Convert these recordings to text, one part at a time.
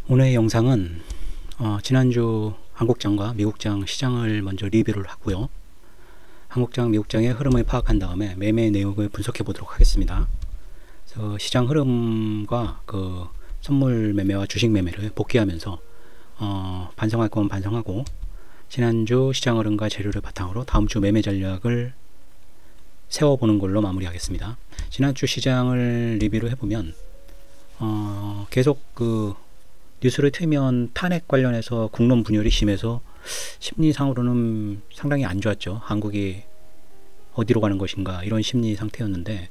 오늘 영상은 지난주 한국장과 미국장 시장을 먼저 리뷰를 하고요. 한국장, 미국장의 흐름을 파악한 다음에 매매 내용을 분석해 보도록 하겠습니다. 그래서 시장 흐름과 그 선물 매매와 주식 매매를 복귀하면서 반성할 건 반성하고, 지난주 시장 흐름과 재료를 바탕으로 다음주 매매 전략을 세워보는 걸로 마무리하겠습니다. 지난주 시장을 리뷰를 해보면 계속 그 뉴스를 틀면 탄핵 관련해서 국론 분열이 심해서 심리상으로는 상당히 안 좋았죠. 한국이 어디로 가는 것인가, 이런 심리 상태였는데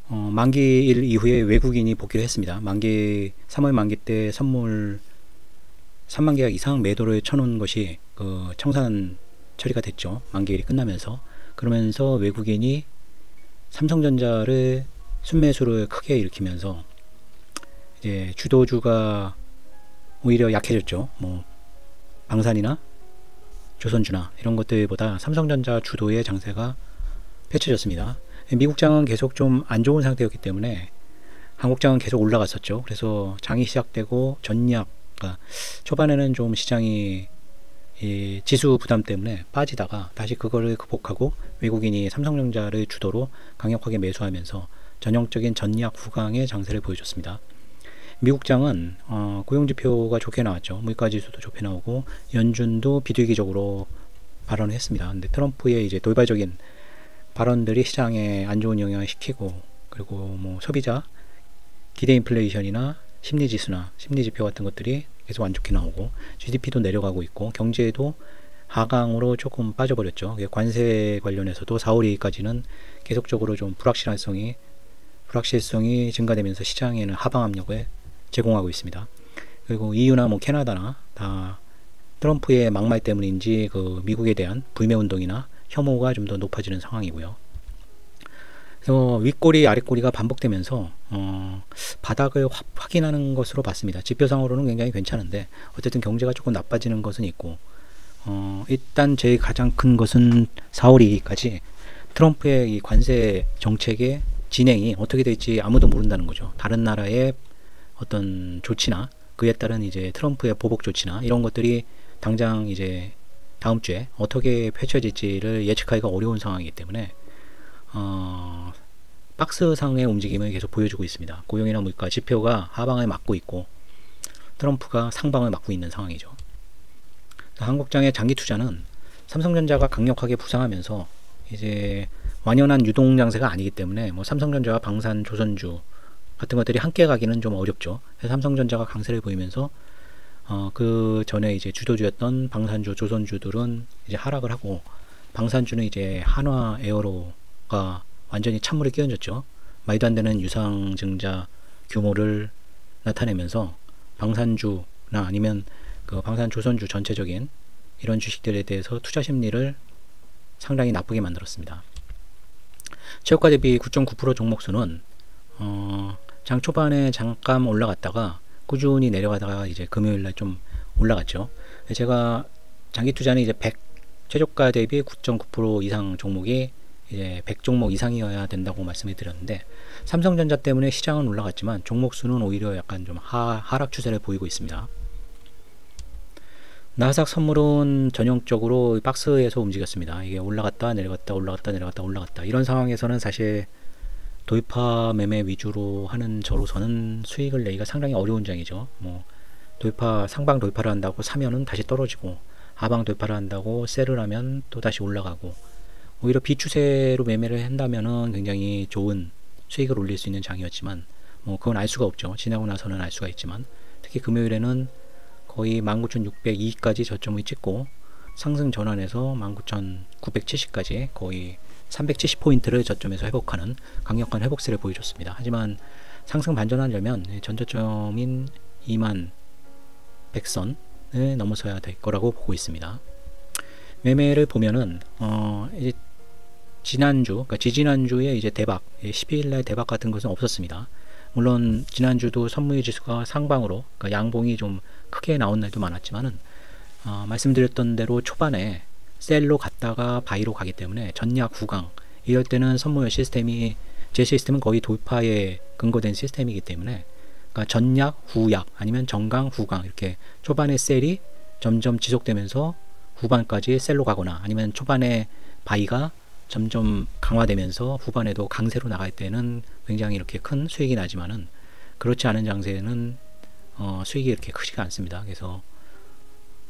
만기일 이후에 외국인이 복귀를 했습니다. 3월 만기 때 선물 3만 계약 이상 매도를 쳐놓은 것이 그 청산 처리가 됐죠. 만기일이 끝나면서. 그러면서 외국인이 삼성전자를 순매수를 크게 일으키면서 이제 주도주가 오히려 약해졌죠. 뭐 방산이나 조선주나 이런 것들보다 삼성전자 주도의 장세가 펼쳐졌습니다. 미국장은 계속 좀 안 좋은 상태였기 때문에 한국장은 계속 올라갔었죠. 그래서 장이 시작되고 전략, 그러니까 초반에는 좀 시장이 이 지수 부담 때문에 빠지다가 다시 그거를 극복하고 외국인이 삼성전자를 주도로 강력하게 매수하면서 전형적인 전략 후강의 장세를 보여줬습니다. 미국장은 고용지표가 좋게 나왔죠. 물가지수도 좋게 나오고 연준도 비둘기적으로 발언을 했습니다. 근데 트럼프의 이제 돌발적인 발언들이 시장에 안 좋은 영향을 시키고, 그리고 뭐 소비자 기대 인플레이션이나 심리지수나 심리지표 같은 것들이 계속 안 좋게 나오고 GDP도 내려가고 있고 경제도 하강으로 조금 빠져버렸죠. 관세 관련해서도 4월 2일까지는 계속적으로 좀 불확실성이 증가되면서 시장에는 하방 압력을 제공하고 있습니다. 그리고 EU나 뭐 캐나다나 다 트럼프의 막말 때문인지 그 미국에 대한 불매 운동이나 혐오가 좀 더 높아지는 상황이고요. 그래서 윗꼬리 아랫꼬리가 반복되면서 바닥을 확인하는 것으로 봤습니다. 지표상으로는 굉장히 괜찮은데 어쨌든 경제가 조금 나빠지는 것은 있고, 일단 제일 가장 큰 것은 4월 2일까지 트럼프의 이 관세 정책의 진행이 어떻게 될지 아무도 모른다는 거죠. 다른 나라의 어떤 조치나 그에 따른 이제 트럼프의 보복 조치나 이런 것들이 당장 이제 다음 주에 어떻게 펼쳐질지를 예측하기가 어려운 상황이기 때문에 박스상의 움직임을 계속 보여주고 있습니다. 고용이나 물가 지표가 하방을 막고 있고 트럼프가 상방을 막고 있는 상황이죠. 한국장의 장기 투자는 삼성전자가 강력하게 부상하면서 이제 완연한 유동 장세가 아니기 때문에 뭐 삼성전자와 방산, 조선주 같은 것들이 함께 가기는 좀 어렵죠. 그래서 삼성전자가 강세를 보이면서 그 전에 이제 주도주였던 방산주, 조선주들은 이제 하락을 하고, 방산주는 이제 한화 에어로가 완전히 찬물에 끼얹었죠. 말도 안 되는 유상증자 규모를 나타내면서 방산주나 아니면 그 방산, 조선주 전체적인 이런 주식들에 대해서 투자 심리를 상당히 나쁘게 만들었습니다. 최고가 대비 9.9% 종목수는 장 초반에 잠깐 올라갔다가 꾸준히 내려가다가 이제 금요일날 좀 올라갔죠. 제가 장기 투자는 이제 100 최저가 대비 9.9% 이상 종목이 이제 100 종목 이상이어야 된다고 말씀을 드렸는데, 삼성전자 때문에 시장은 올라갔지만 종목 수는 오히려 약간 좀 하락 추세를 보이고 있습니다. 나스닥 선물은 전형적으로 박스에서 움직였습니다. 이게 올라갔다 내려갔다 올라갔다 내려갔다 올라갔다, 이런 상황에서는 사실 돌파 매매 위주로 하는 저로서는 수익을 내기가 상당히 어려운 장이죠. 뭐 상방 돌파를 한다고 사면은 다시 떨어지고, 하방 돌파를 한다고 셀을 하면 또 다시 올라가고, 오히려 비추세로 매매를 한다면은 굉장히 좋은 수익을 올릴 수 있는 장이었지만 뭐 그건 알 수가 없죠. 지나고 나서는 알 수가 있지만, 특히 금요일에는 거의 19,602까지 저점을 찍고 상승 전환해서 19,970까지 거의 370포인트를 저점에서 회복하는 강력한 회복세를 보여줬습니다. 하지만 상승 반전하려면 전저점인 21,100선을 넘어서야 될 거라고 보고 있습니다. 매매를 보면은 이제 그러니까 지지난주에 이제 대박, 12일날 대박 같은 것은 없었습니다. 물론 지난주도 선물 지수가 상방으로, 그러니까 양봉이 좀 크게 나온 날도 많았지만은 말씀드렸던 대로 초반에 셀로 갔다가 바이로 가기 때문에 전략 후강, 이럴 때는 선물 시스템이, 제 시스템은 거의 돌파에 근거된 시스템이기 때문에 그러니까 전약, 후약 아니면 정강, 후강 이렇게 초반에 셀이 점점 지속되면서 후반까지 셀로 가거나 아니면 초반에 바이가 점점 강화되면서 후반에도 강세로 나갈 때는 굉장히 이렇게 큰 수익이 나지만은 그렇지 않은 장세는 수익이 이렇게 크지가 않습니다. 그래서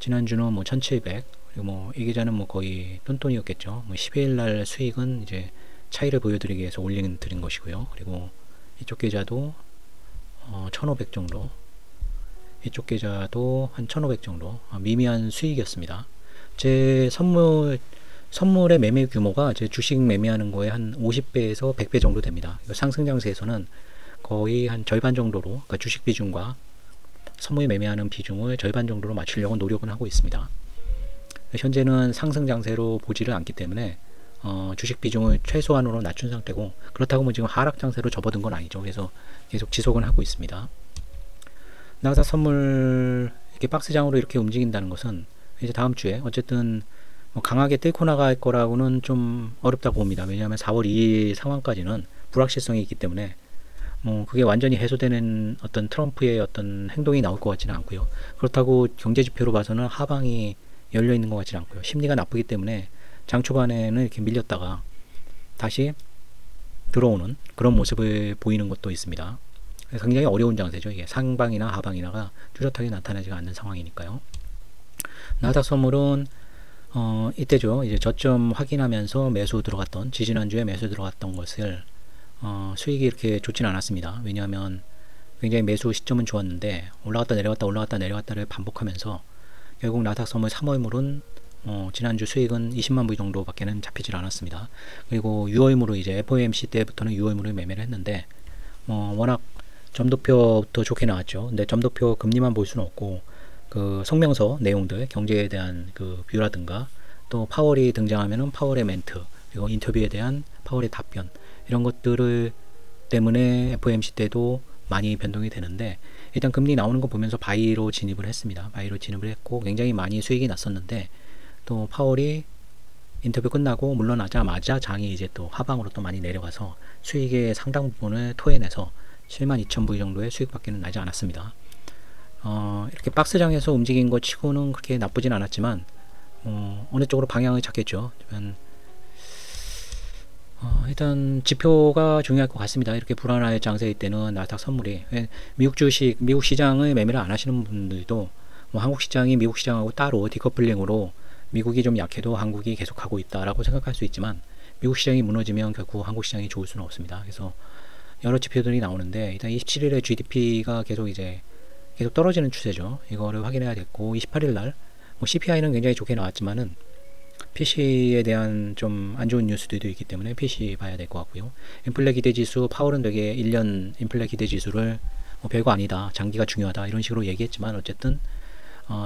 지난주는 뭐 1700, 그리고 뭐 이 계좌는 뭐 거의 똔똔이었겠죠. 뭐 12일 날 수익은 이제 차이를 보여드리기 위해서 드린 것이고요. 그리고 이쪽 계좌도 1500 정도, 이쪽 계좌도 한 1500 정도 미미한 수익이었습니다. 제 선물의 매매 규모가 제 주식 매매하는 거에 한 50배에서 100배 정도 됩니다. 상승 장세에서는 거의 한 절반 정도로, 그러니까 주식 비중과 선물 매매하는 비중을 절반 정도로 맞추려고 노력은 하고 있습니다. 현재는 상승 장세로 보지를 않기 때문에 주식 비중을 최소한으로 낮춘 상태고, 그렇다고 뭐 지금 하락 장세로 접어든 건 아니죠. 그래서 계속 지속은 하고 있습니다. 나스닥 선물 이렇게 박스장으로 이렇게 움직인다는 것은 이제 다음 주에 어쨌든 뭐 강하게 뚫고 나갈 거라고는 좀 어렵다고 봅니다. 왜냐하면 4월 2일 상황까지는 불확실성이 있기 때문에 뭐 그게 완전히 해소되는 어떤 트럼프의 어떤 행동이 나올 것 같지는 않고요. 그렇다고 경제 지표로 봐서는 하방이 열려 있는 것 같지는 않고요. 심리가 나쁘기 때문에 장 초반에는 이렇게 밀렸다가 다시 들어오는 그런 모습을 보이는 것도 있습니다. 굉장히 어려운 장세죠. 이게 상방이나 하방이나가 뚜렷하게 나타나지가 않는 상황이니까요. 나스닥 선물은 이때죠. 이제 저점 확인하면서 매수 들어갔던, 지지난주에 매수 들어갔던 것을 수익이 이렇게 좋지는 않았습니다. 왜냐하면 굉장히 매수 시점은 좋았는데 올라갔다 내려갔다 올라갔다 내려갔다를 반복하면서 결국 나스닥 선물 3월물은 지난주 수익은 20만 불 정도밖에는 잡히질 않았습니다. 그리고 6월물로 이제 FOMC 때부터는 6월물을 매매를 했는데 워낙 점도표부터 좋게 나왔죠. 근데 점도표 금리만 볼 수는 없고 그 성명서 내용들, 경제에 대한 그 뷰라든가 또 파월이 등장하면은 파월의 멘트, 그리고 인터뷰에 대한 파월의 답변, 이런 것들을 때문에 FOMC 때도 많이 변동이 되는데, 일단 금리 나오는 거 보면서 바이로 진입을 했습니다. 바이로 진입을 했고 굉장히 많이 수익이 났었는데, 또 파월이 인터뷰 끝나고 물러나자마자 장이 이제 또 하방으로 또 많이 내려가서 수익의 상당 부분을 토해내서 72,000불 정도의 수익밖에는 나지 않았습니다. 이렇게 박스장에서 움직인 것 치고는 그렇게 나쁘진 않았지만 어느 쪽으로 방향을 잡겠죠. 일단 지표가 중요할 것 같습니다. 이렇게 불안할 장세일 때는 나스닥 선물이, 미국 주식, 미국 시장을 매매를 안 하시는 분들도 뭐 한국 시장이 미국 시장하고 따로 디커플링으로 미국이 좀 약해도 한국이 계속하고 있다라고 생각할 수 있지만, 미국 시장이 무너지면 결국 한국 시장이 좋을 수는 없습니다. 그래서 여러 지표들이 나오는데 일단 27일에 GDP가 계속 떨어지는 추세죠. 이거를 확인해야 됐고, 28일 날 뭐 CPI는 굉장히 좋게 나왔지만은 PC에 대한 좀 안 좋은 뉴스들도 있기 때문에 PC 봐야 될 것 같고요. 인플레 기대 지수, 파월은 되게 1년 인플레 기대 지수를 뭐 별거 아니다, 장기가 중요하다 이런 식으로 얘기했지만, 어쨌든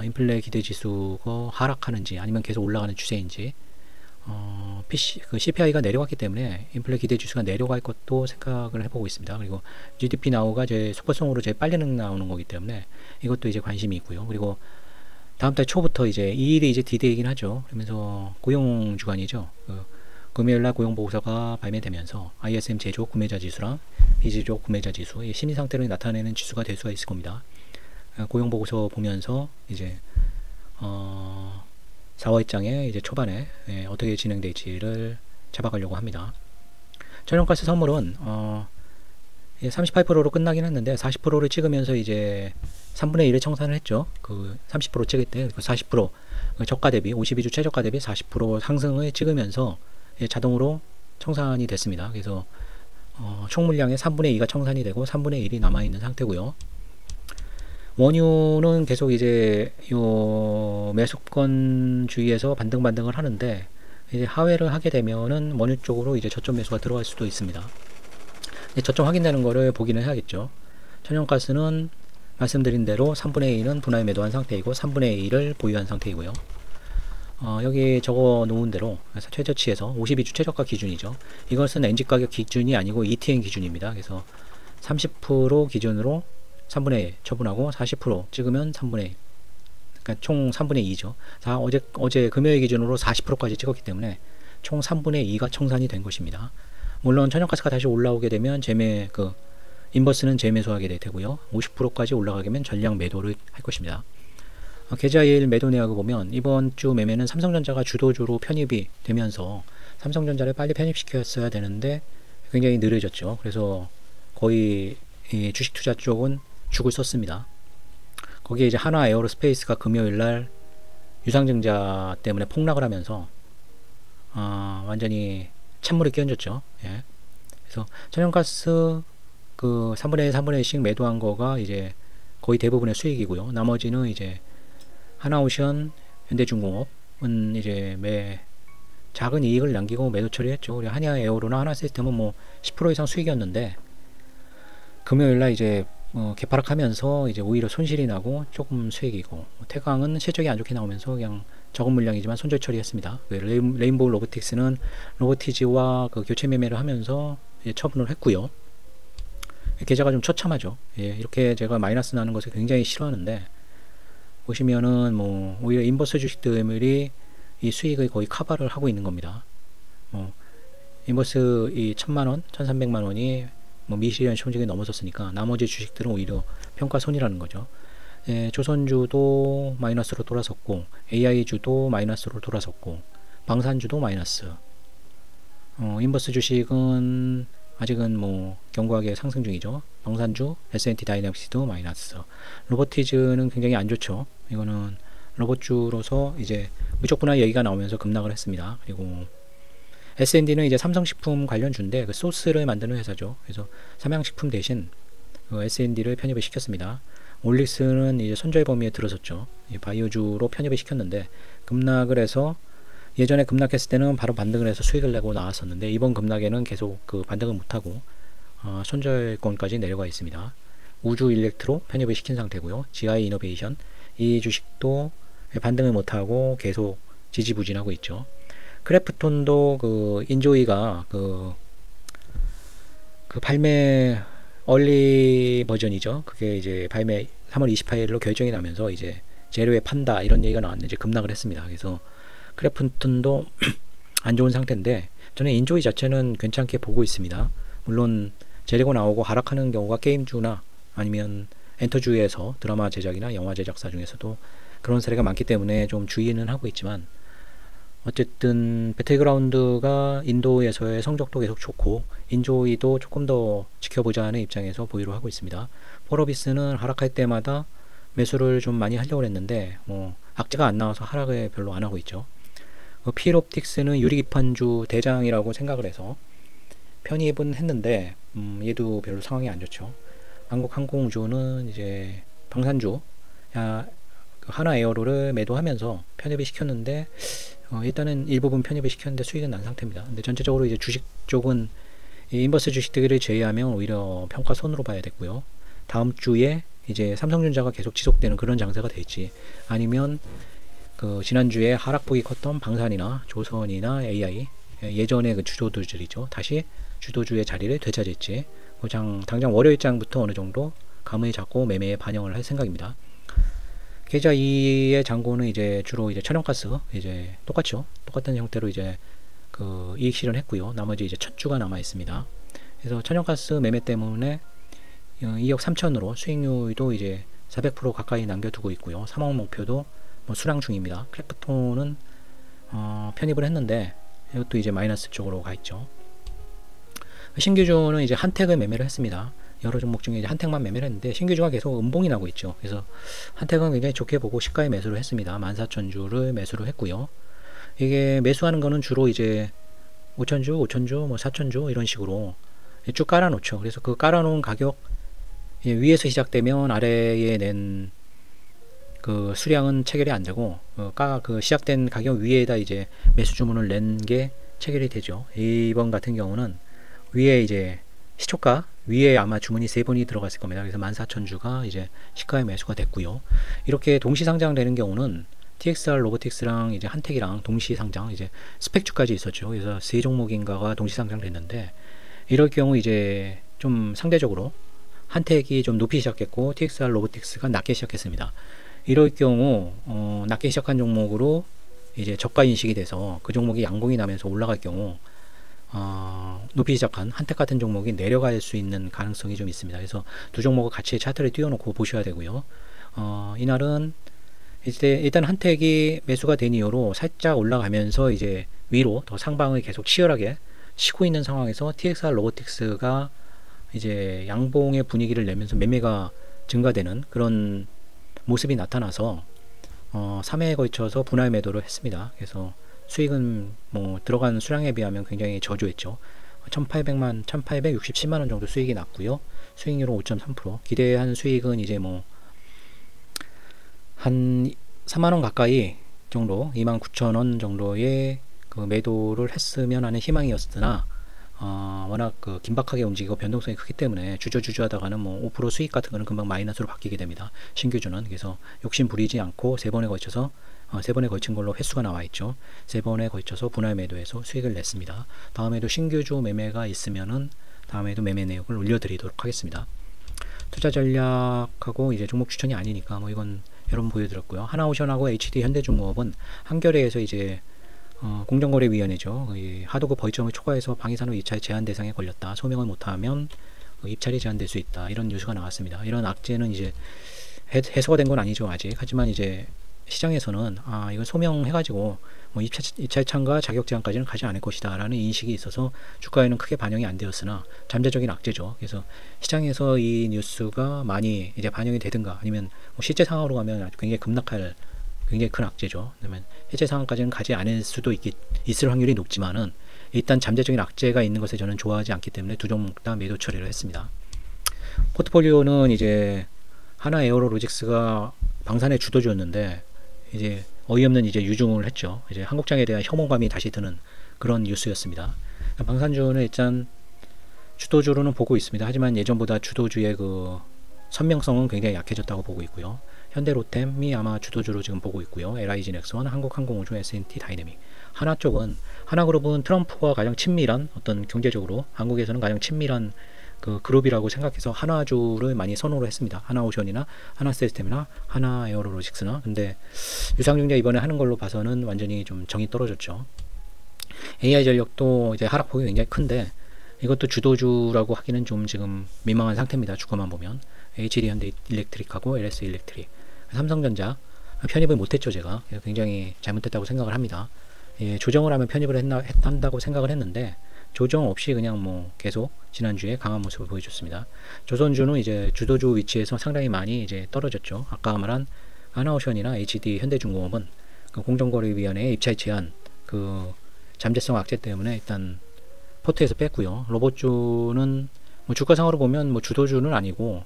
인플레 기대 지수가 하락하는지 아니면 계속 올라가는 추세인지, 그 CPI가 내려갔기 때문에 인플레 기대 지수가 내려갈 것도 생각을 해보고 있습니다. 그리고 GDP 나오가 제일 속보성으로 제일 빨리 나오는 거기 때문에 이것도 이제 관심이 있고요. 그리고 다음 달 초부터 이제 2일이 이제 D-Day이긴 하죠. 그러면서 고용 주간이죠. 금요일날 고용 보고서가 발매되면서 ISM 제조업 구매자 지수랑 비제조업 구매자 지수, 이 심리 상태를 나타내는 지수가 될 수가 있을 겁니다. 고용 보고서 보면서 이제 4월장에 이제 초반에 어떻게 진행될지를 잡아가려고 합니다. 천연가스 선물은 38%로 끝나긴 했는데 40%를 찍으면서 이제 3분의 1을 청산을 했죠. 그 30% 찍을 때 40% 저가 대비 52주 최저가 대비 40% 상승을 찍으면서 자동으로 청산이 됐습니다. 그래서 총 물량의 3분의 2가 청산이 되고 3분의 1이 남아있는 상태고요. 원유는 계속 이제 요 매수권 주위에서 반등반등을 하는데, 이제 하회를 하게 되면은 원유 쪽으로 이제 저점 매수가 들어갈 수도 있습니다. 저점 확인되는 거를 보기는 해야겠죠. 천연가스는 말씀드린 대로 3분의 2는 분할 매도한 상태이고 3분의 1을 보유한 상태이고요. 여기 적어 놓은 대로 최저치에서 52주 최저가 기준이죠. 이것은 엔지 가격 기준이 아니고 ETN 기준입니다. 그래서 30% 기준으로 3분의 1 처분하고 40% 찍으면 3분의 1, 그러니까 총 3분의 2죠. 자, 어제 금요일 기준으로 40%까지 찍었기 때문에 총 3분의 2가 청산이 된 것입니다. 물론 천연가스가 다시 올라오게 되면 인버스는 재매수하게 될 테고요. 50%까지 올라가게 되면 전량 매도를 할 것입니다. 계좌일 매도 내역을 보면 이번 주 매매는 삼성전자가 주도주로 편입이 되면서 삼성전자를 빨리 편입시켰어야 되는데 굉장히 느려졌죠. 그래서 거의 이 주식 투자 쪽은 죽을 썼습니다. 거기에 이제 하나 에어로스페이스가 금요일날 유상증자 때문에 폭락을 하면서 완전히 찬물이 끼얹었죠. 예. 그래서 천연가스 그 3분의 1, 3분의 1씩 매도한 거가 이제 거의 대부분의 수익이고요. 나머지는 이제 하나오션, 현대중공업은 이제 작은 이익을 남기고 매도 처리했죠. 우리 한야에어로나 하나시스템은 뭐 10% 이상 수익이었는데 금요일날 이제 개파락하면서 이제 오히려 손실이 나고 조금 수익이고, 태광은 실적이 안 좋게 나오면서 그냥 적은 물량이지만 손절 처리했습니다. 레인보우 로보틱스는 로보티지와 그 교체 매매를 하면서 이제 처분을 했고요. 계좌가 좀 처참하죠. 예, 이렇게 제가 마이너스 나는 것을 굉장히 싫어하는데 보시면은 뭐 오히려 인버스 주식들이 이 수익을 거의 커버를 하고 있는 겁니다. 인버스 이 1000만원, 1300만원이 뭐 미실현 시총액이 넘어섰으니까 나머지 주식들은 오히려 평가손이라는 거죠. 예, 조선주도 마이너스로 돌아섰고, AI주도 마이너스로 돌아섰고, 방산주도 마이너스. 인버스 주식은 아직은 뭐 견고하게 상승 중이죠. 방산주, S&T 다이내믹스도 마이너스. 로보티즈는 굉장히 안 좋죠. 이거는 로봇주로서 이제 무역 분할 얘기가 나오면서 급락을 했습니다. 그리고 S&D는 이제 삼성식품 관련주인데 그 소스를 만드는 회사죠. 그래서 삼양식품 대신 그 S&D를 편입을 시켰습니다. 올릭스는 이제 손절 범위에 들어섰죠. 바이오주로 편입을 시켰는데 급락을 해서, 예전에 급락했을 때는 바로 반등을 해서 수익을 내고 나왔었는데 이번 급락에는 계속 그 반등을 못하고 손절권까지 내려가 있습니다. 우주 일렉트로 편입을 시킨 상태고요. GI 이노베이션 이 주식도 반등을 못하고 계속 지지부진하고 있죠. 크래프톤도 그 인조이가 그 발매 얼리 버전이죠. 그게 이제 발매 3월 28일로 결정이 나면서 이제 재료에 판다 이런 얘기가 나왔는데 이제 급락을 했습니다. 그래서 크래프톤도 안 좋은 상태인데 저는 인조이 자체는 괜찮게 보고 있습니다. 물론 재료가 나오고 하락하는 경우가 게임주나 아니면 엔터주에서 드라마 제작이나 영화 제작사 중에서도 그런 사례가 많기 때문에 좀 주의는 하고 있지만, 어쨌든 배틀그라운드가 인도에서의 성적도 계속 좋고 인조이도 조금 더 지켜보자 하는 입장에서 보유를 하고 있습니다. 포러비스는 하락할 때마다 매수를 좀 많이 하려고 했는데 뭐 악재가 안 나와서 하락을 별로 안 하고 있죠. 필옵틱스는 유리기판주 대장이라고 생각을 해서 편입은 했는데 얘도 별로 상황이 안 좋죠. 한국항공우주는 이제 방산주 하나에어로를 매도하면서 편입을 시켰는데 일단은 일부분 편입을 시켰는데 수익은 난 상태입니다. 근데 전체적으로 이제 주식 쪽은 인버스 주식들을 제외하면 오히려 평가손으로 봐야 됐고요. 다음 주에 이제 삼성전자가 계속 지속되는 그런 장세가 될지, 아니면 그 지난주에 하락폭이 컸던 방산이나 조선이나 AI 예전의 그 주도주들이죠. 다시 주도주의 자리를 되찾을지, 당장 월요일장부터 어느 정도 감을 잡고 매매에 반영을 할 생각입니다. 계좌 2의 잔고는 이제 주로 이제 천연가스 이제 똑같은 형태로 이제 그 이익 실현했고요. 나머지 이제 첫 주가 남아 있습니다. 그래서 천연가스 매매 때문에 2억 3천으로 수익률도 이제 400% 가까이 남겨두고 있고요. 3억 목표도 뭐 수량 중입니다. 크래프톤은 편입을 했는데 이것도 이제 마이너스 쪽으로 가 있죠. 신규주는 이제 한택을 매매를 했습니다. 여러 종목 중에 이제 한택만 매매를 했는데 신규주가 계속 음봉이 나고 있죠. 그래서 한택은 굉장히 좋게 보고 시가에 매수를 했습니다. 14,000주를 매수를 했고요. 이게 매수하는 거는 주로 이제 5,000주, 뭐 4,000주 이런 식으로 쭉 깔아놓죠. 그래서 그 깔아놓은 가격 위에서 시작되면 아래에 낸 그 수량은 체결이 안 되고 그 시작된 가격 위에다 이제 매수 주문을 낸 게 체결이 되죠. 이번 같은 경우는 위에 이제 시초가 위에 아마 주문이 3번이 들어갔을 겁니다. 그래서 14,000주가 이제 시가에 매수가 됐고요. 이렇게 동시 상장되는 경우는 TXR 로보틱스랑 이제 한택이랑 동시 상장, 이제 스펙주까지 있었죠. 그래서 3종목인가가 동시 상장됐는데, 이럴 경우 이제 좀 상대적으로 한택이 좀 높이 시작했고 TXR 로보틱스가 낮게 시작했습니다. 이럴 경우 낮게 시작한 종목으로 이제 저가 인식이 돼서 그 종목이 양봉이 나면서 올라갈 경우 높이 시작한 한택 같은 종목이 내려갈 수 있는 가능성이 좀 있습니다. 그래서 두 종목을 같이 차트를 띄워놓고 보셔야 되고요. 이날은 이제 일단 한택이 매수가 된 이후로 살짝 올라가면서 이제 위로 더 상방을 계속 치열하게 치고 있는 상황에서 TXR 로보틱스가 이제 양봉의 분위기를 내면서 매매가 증가되는 그런 모습이 나타나서 3회에 걸쳐서 분할 매도를 했습니다. 그래서 수익은 뭐 들어간 수량에 비하면 굉장히 저조했죠. 1867만원 정도 수익이 났고요. 수익률은 5.3%. 기대한 수익은 이제 뭐 한 3만원 가까이 정도, 29,000원 정도의 그 매도를 했으면 하는 희망이었으나 워낙 그 긴박하게 움직이고 변동성이 크기 때문에 주저주저 하다가는 뭐 5% 수익 같은 거는 금방 마이너스로 바뀌게 됩니다. 신규주는. 그래서 욕심 부리지 않고 세 번에 걸친 걸로 횟수가 나와 있죠. 세 번에 걸쳐서 분할 매도해서 수익을 냈습니다. 다음에도 신규주 매매가 있으면은 다음에도 매매 내역을 올려드리도록 하겠습니다. 투자 전략하고 이제 종목 추천이 아니니까 뭐 이건 여러분 보여드렸고요. 하나오션하고 HD 현대중공업은 한겨레에서 이제 공정거래위원회죠. 하도급 벌점을 초과해서 방위산업 입찰 제한 대상에 걸렸다. 소명을 못하면 입찰이 제한될 수 있다. 이런 뉴스가 나왔습니다. 이런 악재는 이제 해소가 된 건 아니죠 아직. 하지만 이제 시장에서는 이건 소명해가지고 뭐 입찰 참가 자격 제한까지는 가지 않을 것이다 라는 인식이 있어서 주가에는 크게 반영이 안 되었으나 잠재적인 악재죠. 그래서 시장에서 이 뉴스가 많이 이제 반영이 되든가 아니면 뭐 실제 상황으로 가면 굉장히 급락할 굉장히 큰 악재죠. 그러면 해제 상황까지는 가지 않을 수도 있을 확률이 높지만은 일단 잠재적인 악재가 있는 것에 저는 좋아하지 않기 때문에 두 종목 다 매도 처리를 했습니다. 포트폴리오는 이제 하나 에어로로직스가 방산의 주도주였는데 이제 어이없는 이제 유중을 했죠. 이제 한국장에 대한 혐오감이 다시 드는 그런 뉴스였습니다. 방산주는 일단 주도주로는 보고 있습니다. 하지만 예전보다 주도주의 그 선명성은 굉장히 약해졌다고 보고 있고요. 현대로템이 아마 주도주로 지금 보고 있고요. LIG 넥스원, 한국항공우주, S&T 다이내믹. 하나그룹은 트럼프와 가장 친밀한 어떤 경제적으로 한국에서는 가장 친밀한 그 그룹이라고 생각해서 하나주를 많이 선호를 했습니다. 하나오션이나 하나시스템이나 하나에어로로직스나. 근데 유상증자 이번에 하는 걸로 봐서는 완전히 좀 정이 떨어졌죠. AI전력도 이제 하락폭이 굉장히 큰데 이것도 주도주라고 하기는 좀 지금 민망한 상태입니다. 주가만 보면 HD 현대일렉트릭하고 LS 일렉트릭, 삼성전자 편입을 못했죠. 제가 굉장히 잘못했다고 생각을 합니다. 조정을 하면 편입을 한다고 생각을 했는데 조정 없이 그냥 뭐 계속 지난주에 강한 모습을 보여줬습니다. 조선주는 이제 주도주 위치에서 상당히 많이 이제 떨어졌죠. 아까 말한 하나오션이나 HD 현대중공업은 그 공정거래위원회의 입찰 제한 그 잠재성 악재 때문에 일단 포트에서 뺐고요. 로봇주는 뭐 주가상으로 보면 뭐 주도주는 아니고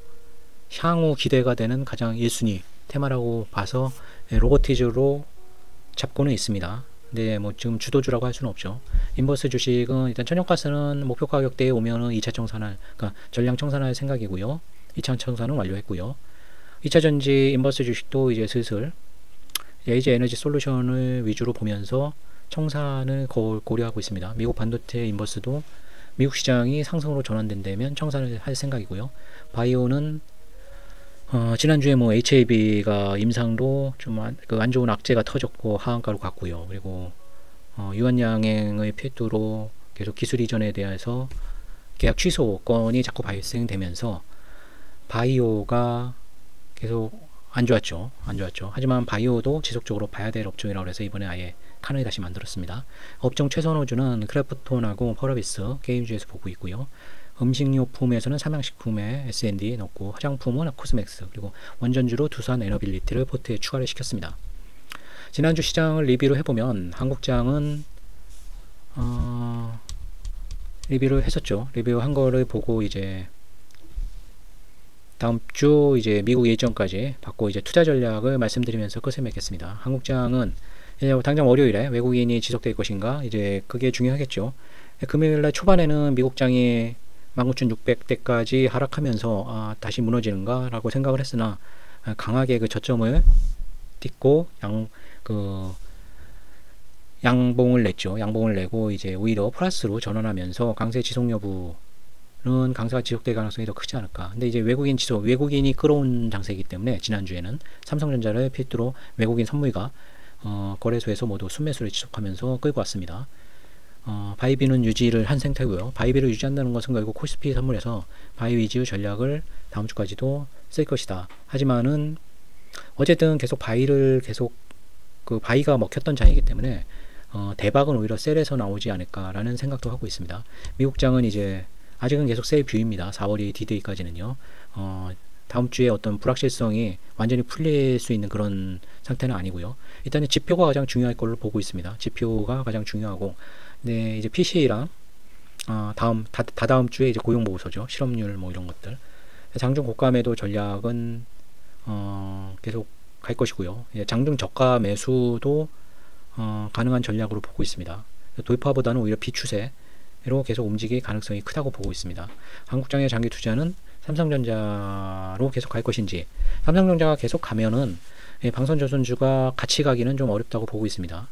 향후 기대가 되는 가장 1순위 테마라고 봐서 로보티즈로 잡고는 있습니다. 근데 뭐 지금 주도주라고 할 수는 없죠. 인버스 주식은 일단 천연가스는 목표 가격대에 오면은 2차 청산할, 그러니까 전량 청산할 생각이고요. 2차 청산은 완료했고요. 2차 전지 인버스 주식도 이제 슬슬 LG 에너지 솔루션을 위주로 보면서 청산을 고려하고 있습니다. 미국 반도체 인버스도 미국 시장이 상승으로 전환된다면 청산을 할 생각이고요. 바이오는 지난주에 뭐 HAB가 임상로 좀 안 좋은 악재가 터졌고 하한가로 갔고요. 그리고 유한양행의 필두로 계속 기술 이전에 대해서 계약 취소 건이 자꾸 발생되면서 바이오가 계속 안 좋았죠. 하지만 바이오도 지속적으로 봐야 될 업종이라고 해서 이번에 아예 칸을 다시 만들었습니다. 업종 최선호주는 크래프톤하고 펄어비스 게임주에서 보고 있고요. 음식료품에서는 삼양식품에 S&D 넣고, 화장품은 코스맥스, 그리고 원전주로 두산 에너빌리티를 포트에 추가를 시켰습니다. 지난주 시장을 리뷰를 해보면 한국장은 리뷰를 했었죠. 리뷰한 거를 보고 이제 다음 주 이제 미국 일정까지 받고 이제 투자 전략을 말씀드리면서 끝을 맺겠습니다. 한국장은 당장 월요일에 외국인이 지속될 것인가, 이제 그게 중요하겠죠. 금요일날 초반에는 미국장이 19,600대까지 하락하면서 다시 무너지는가 라고 생각을 했으나 강하게 그 저점을 딛고 양봉을 냈죠. 양봉을 내고 이제 오히려 플러스로 전환하면서 강세 지속 여부는 강세가 지속될 가능성이 더 크지 않을까. 근데 이제 외국인이 끌어온 장세이기 때문에 지난주에는 삼성전자를 필두로 외국인 선물가 거래소에서 모두 순매수를 지속하면서 끌고 왔습니다. 바이비는 유지를 한 상태고요. 바이비를 유지한다는 것은 결국 코스피 선물에서 바이 위주 전략을 다음 주까지도 쓸 것이다. 하지만은 어쨌든 계속 바이를 계속 그 바이가 먹혔던 장이기 때문에 대박은 오히려 셀에서 나오지 않을까라는 생각도 하고 있습니다. 미국장은 이제 아직은 계속 셀 뷰입니다. 4월이 D-Day까지는요. 다음 주에 어떤 불확실성이 완전히 풀릴 수 있는 그런 상태는 아니고요. 일단은 지표가 가장 중요할 걸로 보고 있습니다. 지표가 가장 중요하고, 네, 이제 PCA랑 다다음 주에 이제 고용 보고서죠. 실업률 뭐 이런 것들. 장중 고가 매도 전략은 계속 갈 것이고요. 장중 저가 매수도 가능한 전략으로 보고 있습니다. 돌파보다는 오히려 비추세로 계속 움직일 가능성이 크다고 보고 있습니다. 한국장의 장기 투자는 삼성전자로 계속 갈 것인지, 삼성전자가 계속 가면은 방산조선주가 같이 가기는 좀 어렵다고 보고 있습니다.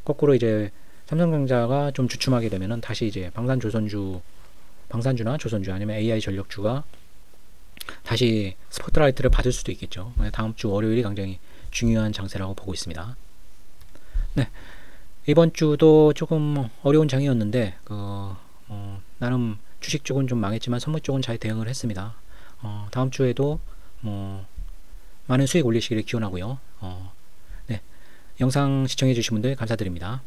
거꾸로 이제 삼성전자가 좀 주춤하게 되면은 다시 이제 방산주나 조선주 아니면 AI 전력주가 다시 스포트라이트를 받을 수도 있겠죠. 다음 주 월요일이 굉장히 중요한 장세라고 보고 있습니다. 네, 이번 주도 조금 어려운 장이었는데 나름 주식 쪽은 좀 망했지만 선물 쪽은 잘 대응을 했습니다. 다음 주에도 많은 수익 올리시기를 기원하고요. 네, 영상 시청해 주신 분들 감사드립니다.